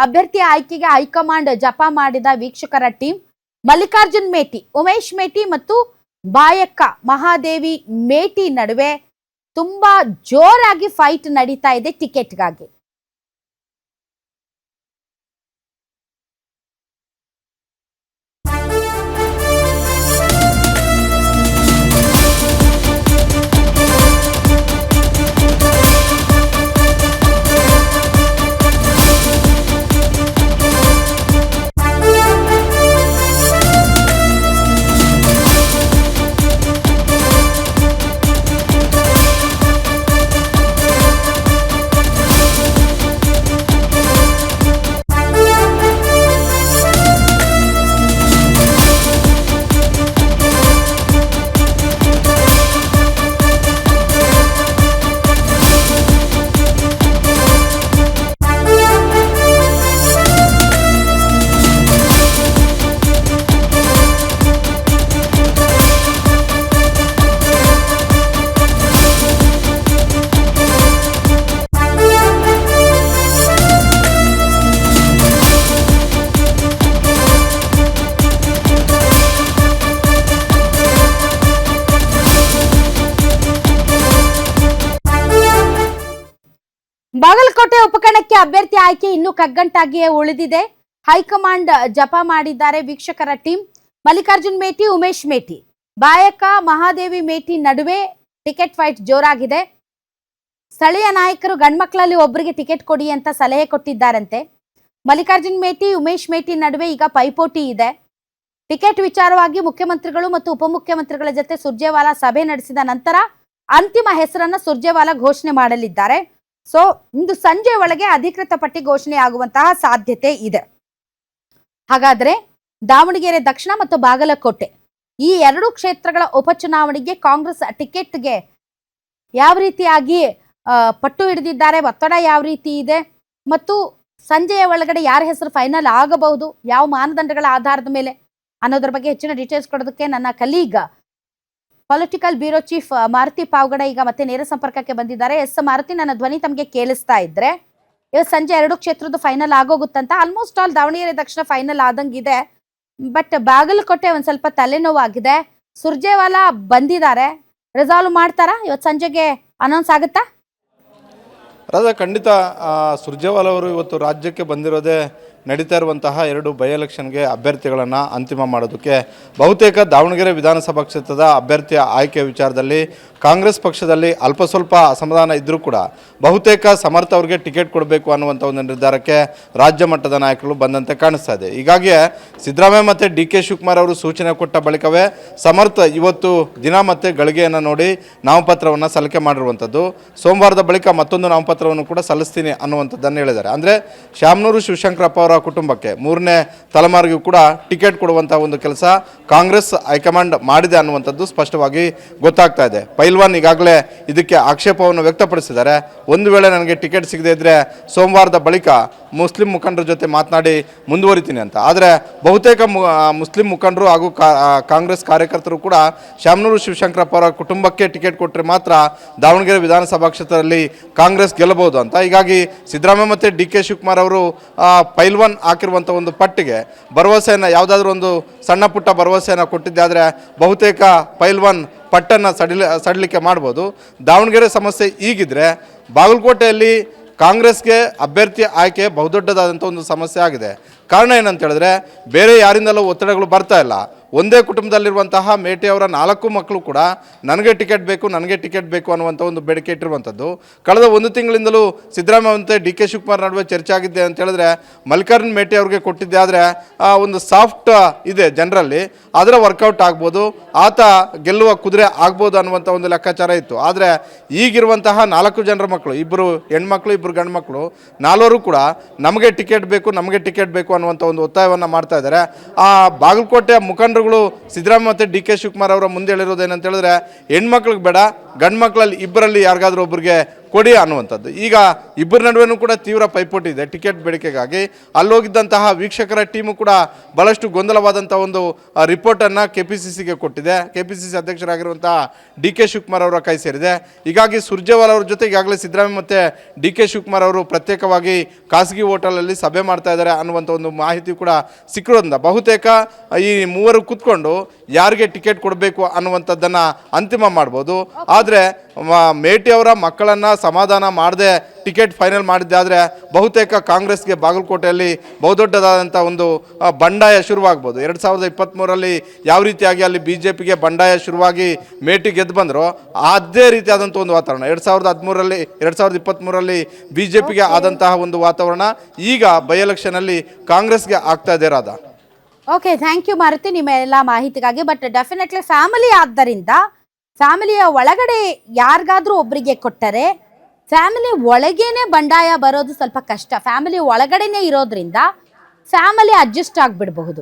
ಅಭ್ಯರ್ಥಿ ಆಯ್ಕೆಗೆ ಹೈಕಮಾಂಡ್ ಜಪ ಮಾಡಿದ ವೀಕ್ಷಕರ ಟೀಮ್ ಮಲ್ಲಿಕಾರ್ಜುನ್ ಮೇಟಿ, ಉಮೇಶ್ ಮೇಟಿ ಮತ್ತು ಬಾಯಕ್ಕ ಮಹಾದೇವಿ ಮೇಟಿ ನಡುವೆ ತುಂಬಾ ಜೋರಾಗಿ ಫೈಟ್ ನಡೀತಾ ಇದೆ ಟಿಕೆಟ್ಗಾಗಿ. ಬಾಗಲಕೋಟೆ ಉಪಕಣಕ್ಕೆ ಅಭ್ಯರ್ಥಿ ಆಯ್ಕೆ ಇನ್ನೂ ಕಗ್ಗಂಟಾಗಿಯೇ ಉಳಿದಿದೆ. ಹೈಕಮಾಂಡ್ ಜಪ ಮಾಡಿದ್ದಾರೆ ವೀಕ್ಷಕರ ಟೀಮ್. ಮಲ್ಲಿಕಾರ್ಜುನ್ ಮೇಟಿ, ಉಮೇಶ್ ಮೇಟಿ, ಬಾಯಕ ಮಹಾದೇವಿ ಮೇಟಿ ನಡುವೆ ಟಿಕೆಟ್ ಫೈಟ್ ಜೋರಾಗಿದೆ. ಸ್ಥಳೀಯ ನಾಯಕರು ಗಂಡ್ಮಕ್ಳಲ್ಲಿ ಒಬ್ಬರಿಗೆ ಟಿಕೆಟ್ ಕೊಡಿ ಅಂತ ಸಲಹೆ ಕೊಟ್ಟಿದ್ದಾರಂತೆ. ಮಲ್ಲಿಕಾರ್ಜುನ್ ಮೇಟಿ, ಉಮೇಶ್ ಮೇಟಿ ನಡುವೆ ಈಗ ಪೈಪೋಟಿ ಇದೆ. ಟಿಕೆಟ್ ವಿಚಾರವಾಗಿ ಮುಖ್ಯಮಂತ್ರಿಗಳು ಮತ್ತು ಉಪಮುಖ್ಯಮಂತ್ರಿಗಳ ಜೊತೆ ಸುರ್ಜೇವಾಲಾ ಸಭೆ ನಡೆಸಿದ ನಂತರ ಅಂತಿಮ ಹೆಸರನ್ನ ಸುರ್ಜೇವಾಲಾ ಘೋಷಣೆ ಮಾಡಲಿದ್ದಾರೆ. ಸೊ ಇಂದು ಸಂಜೆ ಒಳಗೆ ಅಧಿಕೃತ ಪಟ್ಟಿ ಘೋಷಣೆ ಆಗುವಂತಹ ಸಾಧ್ಯತೆ ಇದೆ. ಹಾಗಾದ್ರೆ ದಾವಣಗೆರೆ ದಕ್ಷಿಣ ಮತ್ತು ಬಾಗಲಕೋಟೆ ಈ ಎರಡು ಕ್ಷೇತ್ರಗಳ ಉಪಚುನಾವಣೆಗೆ ಕಾಂಗ್ರೆಸ್ ಟಿಕೆಟ್ಗೆ ಯಾವ ರೀತಿಯಾಗಿ ಪಟ್ಟು ಹಿಡಿದಿದ್ದಾರೆ, ಒತ್ತಡ ಯಾವ ರೀತಿ ಇದೆ ಮತ್ತು ಸಂಜೆಯ ಒಳಗಡೆ ಯಾರ ಹೆಸರು ಫೈನಲ್ ಆಗಬಹುದು, ಯಾವ ಮಾನದಂಡಗಳ ಆಧಾರದ ಮೇಲೆ ಅನ್ನೋದ್ರ ಬಗ್ಗೆ ಹೆಚ್ಚಿನ ಡೀಟೇಲ್ಸ್ ಕೊಡೋದಕ್ಕೆ ನನ್ನ colleague political bureau chief Maruti Pavagada ಈಗ ಮತ್ತೆ ನೇರ ಸಂಪರ್ಕಕ್ಕೆ ಬಂದಿದ್ದಾರೆ. ಎಸ್ ಮಾರುತಿ, ನನ್ನ ಧ್ವನಿ ತಮಗೆ ಕೇಳಿಸ್ತಾ ಇದ್ರೆ ಇವತ್ತು ಸಂಜೆ ಎರಡು ಕ್ಷೇತ್ರದ final ಆಗೋಗುತ್ತಂತ. Almost all Davanagere Dakshina final ಆದಂಗಿದೆ. But Bagalkot ಒಂದ್ ಸ್ವಲ್ಪ ತಲೆನೋವಾಗಿದೆ. ಸುರ್ಜೇವಾಲಾ ಬಂದಿದ್ದಾರೆ, ರಿಸಾಲ್ವ್ ಮಾಡ್ತಾರಾ? ಇವತ್ತು ಸಂಜೆಗೆ ಅನೌನ್ಸ್ ಆಗುತ್ತಾ? ರಾಧಾ, ಖಂಡಿತ ಸುರ್ಜೇವಾಲಾ ಅವರು ಇವತ್ತು ರಾಜ್ಯಕ್ಕೆ ಬಂದಿರೋದೇ ನಡೀತಾ ಇರುವಂತಹ ಎರಡು ಬೈ ಎಲೆಕ್ಷನ್ಗೆ ಅಭ್ಯರ್ಥಿಗಳನ್ನು ಅಂತಿಮ ಮಾಡೋದಕ್ಕೆ. ಬಹುತೇಕ ದಾವಣಗೆರೆ ವಿಧಾನಸಭಾ ಕ್ಷೇತ್ರದ ಅಭ್ಯರ್ಥಿಯ ಆಯ್ಕೆ ವಿಚಾರದಲ್ಲಿ ಕಾಂಗ್ರೆಸ್ ಪಕ್ಷದಲ್ಲಿ ಅಲ್ಪ ಸ್ವಲ್ಪ ಅಸಮಾಧಾನ ಇದ್ದರೂ ಕೂಡ ಬಹುತೇಕ ಸಮರ್ಥ ಅವರಿಗೆ ಟಿಕೆಟ್ ಕೊಡಬೇಕು ಅನ್ನುವಂಥ ಒಂದು ನಿರ್ಧಾರಕ್ಕೆ ರಾಜ್ಯ ಮಟ್ಟದ ನಾಯಕರು ಬಂದಂತೆ ಕಾಣಿಸ್ತಾ ಇದೆ. ಹೀಗಾಗಿ ಸಿದ್ದರಾಮಯ್ಯ ಮತ್ತು ಡಿ.ಕೆ. ಶಿವಕುಮಾರ್ ಅವರು ಸೂಚನೆ ಕೊಟ್ಟ ಬಳಿಕವೇ ಸಮರ್ಥ ಇವತ್ತು ದಿನ ಮತ್ತು ಗಳಿಗೆಯನ್ನು ನೋಡಿ ನಾಮಪತ್ರವನ್ನು ಸಲ್ಲಿಕೆ ಮಾಡಿರುವಂಥದ್ದು. ಸೋಮವಾರದ ಬಳಿಕ ಮತ್ತೊಂದು ನಾಮಪತ್ರವನ್ನು ಕೂಡ ಸಲ್ಲಿಸ್ತೀನಿ ಅನ್ನುವಂಥದ್ದನ್ನು ಹೇಳಿದ್ದಾರೆ. ಅಂದರೆ ಶಾಮನೂರು ಶಿವಶಂಕರಪ್ಪ ಅವರ ಕುಟುಂಬಕ್ಕೆ ಮೂರನೇ ತಲೆಮಾರಿಗೂ ಕೂಡ ಟಿಕೆಟ್ ಕೊಡುವಂಥ ಒಂದು ಕೆಲಸ ಕಾಂಗ್ರೆಸ್ ಹೈಕಮಾಂಡ್ ಮಾಡಿದೆ ಅನ್ನುವಂಥದ್ದು ಸ್ಪಷ್ಟವಾಗಿ ಗೊತ್ತಾಗ್ತಾ ಇದೆ. ಪೈಲ್ವಾನ್ ಈಗಾಗಲೇ ಇದಕ್ಕೆ ಆಕ್ಷೇಪವನ್ನು ವ್ಯಕ್ತಪಡಿಸಿದ್ದಾರೆ. ಒಂದು ವೇಳೆ ನನಗೆ ಟಿಕೆಟ್ ಸಿಗದೇ ಇದ್ದರೆ ಸೋಮವಾರದ ಬಳಿಕ ಮುಸ್ಲಿಂ ಮುಖಂಡರ ಜೊತೆ ಮಾತನಾಡಿ ಮುಂದುವರಿತೀನಿ ಅಂತ. ಆದರೆ ಬಹುತೇಕ ಮುಸ್ಲಿಂ ಮುಖಂಡರು ಹಾಗೂ ಕಾಂಗ್ರೆಸ್ ಕಾರ್ಯಕರ್ತರು ಕೂಡ ಶಾಮನೂರು ಶಿವಶಂಕರಪ್ಪ ಅವರ ಕುಟುಂಬಕ್ಕೆ ಟಿಕೆಟ್ ಕೊಟ್ಟರೆ ಮಾತ್ರ ದಾವಣಗೆರೆ ವಿಧಾನಸಭಾ ಕ್ಷೇತ್ರದಲ್ಲಿ ಕಾಂಗ್ರೆಸ್ ಗೆಲ್ಲಬಹುದು ಅಂತ. ಹೀಗಾಗಿ ಸಿದ್ದರಾಮಯ್ಯ ಮತ್ತು ಡಿ.ಕೆ. ಶಿವಕುಮಾರ್ ಅವರು ಪೈಲ್ವಾನ್ ಹಾಕಿರುವಂಥ ಒಂದು ಪಟ್ಟಿಗೆ ಭರವಸೆಯನ್ನು, ಯಾವುದಾದ್ರೂ ಒಂದು ಸಣ್ಣ ಪುಟ್ಟ ಭರವಸೆಯನ್ನು ಕೊಟ್ಟಿದ್ದೆ ಆದರೆ ಬಹುತೇಕ ಪೈಲ್ವಾನ್ ಪಟ್ಟನ್ನು ಸಡಿಲಿಕೆ ಮಾಡ್ಬೋದು. ದಾವಣಗೆರೆ ಸಮಸ್ಯೆ ಈಗಿದ್ರೆ ಬಾಗಲಕೋಟೆಯಲ್ಲಿ ಕಾಂಗ್ರೆಸ್ಗೆ ಅಭ್ಯರ್ಥಿ ಆಯ್ಕೆ ಬಹುದೊಡ್ಡದಾದಂಥ ಒಂದು ಸಮಸ್ಯೆ ಆಗಿದೆ. ಕಾರಣ ಏನಂತ ಹೇಳಿದ್ರೆ ಬೇರೆ ಯಾರಿಂದಲೂ ಒತ್ತಡಗಳು ಬರ್ತಾ ಇಲ್ಲ. ಒಂದೇ ಕುಟುಂಬದಲ್ಲಿರುವಂತಹ ಮೇಟಿ ಅವರ 4 ಮಕ್ಕಳು ಕೂಡ ನನಗೆ ಟಿಕೆಟ್ ಬೇಕು ಅನ್ನುವಂಥ ಒಂದು ಬೇಡಿಕೆ ಇಟ್ಟಿರುವಂಥದ್ದು. ಕಳೆದ ಒಂದು ತಿಂಗಳಿಂದಲೂ ಸಿದ್ದರಾಮಯ್ಯ ಮತ್ತು ಡಿ.ಕೆ. ಶಿವಕುಮಾರ್ ನಡುವೆ ಚರ್ಚೆ ಆಗಿದ್ದೆ ಅಂತ ಹೇಳಿದ್ರೆ ಮಲ್ಲಿಕಾರ್ಜುನ್ ಮೇಟಿ ಅವ್ರಿಗೆ ಕೊಟ್ಟಿದ್ದೆ. ಆದರೆ ಒಂದು ಸಾಫ್ಟ್ ಇದೆ ಜನರಲ್ಲಿ, ಅದರ ವರ್ಕೌಟ್ ಆಗ್ಬೋದು, ಆತ ಗೆಲ್ಲುವ ಕುದುರೆ ಆಗ್ಬೋದು ಅನ್ನುವಂಥ ಒಂದು ಲೆಕ್ಕಾಚಾರ ಇತ್ತು. ಆದರೆ ಈಗಿರುವಂತಹ 4 ಜನರ ಮಕ್ಕಳು, 2 ಹೆಣ್ಮಕ್ಳು 2 ಗಂಡು ಮಕ್ಕಳು, 4ರು ಕೂಡ ನಮಗೆ ಟಿಕೆಟ್ ಬೇಕು ಅನ್ನುವಂಥ ಒಂದು ಒತ್ತಾಯವನ್ನು ಮಾಡ್ತಾ ಇದ್ದಾರೆ. ಆ ಬಾಗಲಕೋಟೆಯ ಮುಖಂಡರುಗಳು ಸಿದ್ದರಾಮಯ್ಯ ಮತ್ತು ಡಿ.ಕೆ. ಶಿವಕುಮಾರ್ ಅವರ ಮುಂದೆ ಹೇಳಿರೋದು ಏನಂತ ಹೇಳಿದ್ರೆ ಹೆಣ್ಮಕ್ಳಿಗೆ ಬೇಡ, ಗಂಡು ಮಕ್ಕಳಲ್ಲಿ 2ರಲ್ಲಿ ಯಾರಿಗಾದ್ರೂ ಒಬ್ಬರಿಗೆ ಕೊಡಿ ಅನ್ನುವಂಥದ್ದು. ಈಗ ಇಬ್ಬರ ನಡುವೆನೂ ಕೂಡ ತೀವ್ರ ಪೈಪೋಟಿ ಇದೆ ಟಿಕೆಟ್ ಬೇಡಿಕೆಗಾಗಿ. ಅಲ್ಲೋಗಿದ್ದಂತಹ ವೀಕ್ಷಕರ ಟೀಮು ಕೂಡ ಭಾಳಷ್ಟು ಗೊಂದಲವಾದಂಥ ಒಂದು ರಿಪೋರ್ಟನ್ನು KPCCಗೆ ಕೊಟ್ಟಿದೆ. KPCC ಅಧ್ಯಕ್ಷರಾಗಿರುವಂತಹ DK ಶಿವಕುಮಾರ್ ಅವರ ಕೈ ಸೇರಿದೆ. ಹೀಗಾಗಿ ಸುರ್ಜೇವಾಲಾ ಅವ್ರ ಜೊತೆ ಈಗಾಗಲೇ ಸಿದ್ದರಾಮಯ್ಯ ಮತ್ತು DK ಶಿವಕುಮಾರ್ ಅವರು ಪ್ರತ್ಯೇಕವಾಗಿ ಖಾಸಗಿ ಹೋಟೆಲಲ್ಲಿ ಸಭೆ ಮಾಡ್ತಾ ಇದ್ದಾರೆ ಅನ್ನುವಂಥ ಒಂದು ಮಾಹಿತಿ ಕೂಡ ಸಿಕ್ಕಿರೋದ್ರಿಂದ ಬಹುತೇಕ ಈ ಮೂವರು ಕೂತ್ಕೊಂಡು ಯಾರಿಗೆ ಟಿಕೆಟ್ ಕೊಡಬೇಕು ಅನ್ನುವಂಥದ್ದನ್ನು ಅಂತಿಮ ಮಾಡ್ಬೋದು. ಆದರೆ ಮೇಟಿ ಅವರ ಮಕ್ಕಳನ್ನು ಸಮಾಧಾನ ಮಾಡದೆ ಟಿಕೆಟ್ ಫೈನಲ್ ಮಾಡಿದ್ದಾದರೆ ಬಹುತೇಕ ಕಾಂಗ್ರೆಸ್ಗೆ ಬಾಗಲಕೋಟೆಯಲ್ಲಿ ಬಹುದೊಡ್ಡದಾದಂಥ ಒಂದು ಬಂಡಾಯ ಶುರುವಾಗ್ಬೋದು. 2023ರಲ್ಲಿ ಯಾವ ರೀತಿಯಾಗಿ ಅಲ್ಲಿ BJPಗೆ ಬಂಡಾಯ ಶುರುವಾಗಿ ಮೇಟಿ ಗೆದ್ದು ಬಂದರೋ ಅದೇ ರೀತಿಯಾದಂಥ ಒಂದು ವಾತಾವರಣ 2023ರಲ್ಲಿ BJPಗೆ ಆದಂತಹ ಒಂದು ವಾತಾವರಣ ಈಗ ಬೈ ಎಲೆಕ್ಷನಲ್ಲಿ ಕಾಂಗ್ರೆಸ್ಗೆ ಆಗ್ತಾ ಇದೆ. Radha, okay, thank you Maruti ನಿಮ್ಮ ಎಲ್ಲ ಮಾಹಿತಿಗಾಗಿ. ಬಟ್ ಡೆಫಿನೆಟ್ಲಿ ಫ್ಯಾಮಿಲಿ ಆದ್ದರಿಂದ ಫ್ಯಾಮಿಲಿಯ ಒಳಗಡೆ ಯಾರಿಗಾದ್ರೂ ಒಬ್ಬರಿಗೆ ಕೊಟ್ಟರೆ ಫ್ಯಾಮಿಲಿ ಒಳಗೇನೆ ಬಂಡಾಯ ಬರೋದು ಸ್ವಲ್ಪ ಕಷ್ಟ. ಫ್ಯಾಮಿಲಿ ಒಳಗಡೆನೆ ಇರೋದ್ರಿಂದ ಫ್ಯಾಮಿಲಿ ಅಡ್ಜಸ್ಟ್ ಆಗಿಬಿಡಬಹುದು.